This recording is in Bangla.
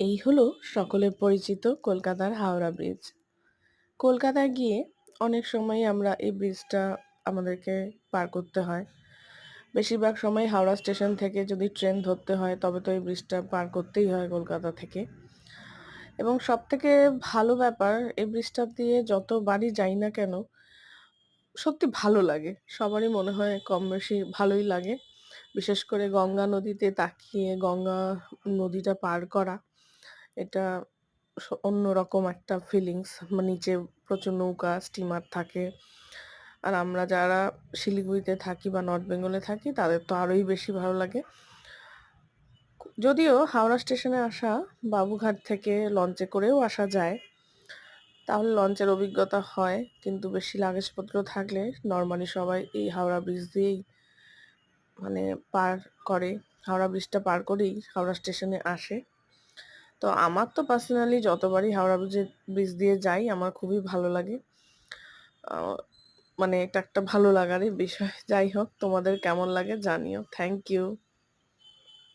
এই হলো সকলের পরিচিত কলকাতার হাওড়া ব্রিজ। কলকাতায় গিয়ে অনেক সময়ই আমরা এই ব্রিজটা আমাদেরকে পার করতে হয়। বেশিরভাগ সময় হাওড়া স্টেশন থেকে যদি ট্রেন ধরতে হয় তবে তো এই ব্রিজটা পার করতেই হয় কলকাতা থেকে। এবং সবথেকে ভালো ব্যাপার এই ব্রিজটা দিয়ে যতবারই যাই না কেন সত্যি ভালো লাগে। সবারই মনে হয় কম বেশি ভালোই লাগে। বিশেষ করে গঙ্গা নদীতে তাকিয়ে গঙ্গা নদীটা পার করা এটা অন্যরকম একটা ফিলিংস। নিচে প্রচুর নৌকা, স্টিমার থাকে। আর আমরা যারা শিলিগুড়িতে থাকি বা নর্থ বেঙ্গলে থাকি তাদের তো আরোই বেশি ভালো লাগে। যদিও হাওড়া স্টেশনে আসা বাবুঘাট থেকে লঞ্চে করেও আসা যায়। তাহলে লঞ্চের অভিজ্ঞতা হয়। কিন্তু বেশি লাগেজপত্র থাকলে নরমালি সবাই এই হাওড়া ব্রিজ দিয়েই মানে পার করে। হাওড়া ব্রিজটা পার করেই হাওড়া স্টেশনে আসে। তো আমার তো পার্সোনালি যতবারই হাওড়া ব্রিজ দিয়ে যাই আমার খুবই ভালো লাগে। আ এটা একটা ভালো লাগারই বিষয়। যাই হোক তোমাদের কেমন লাগে জানিও। Thank you.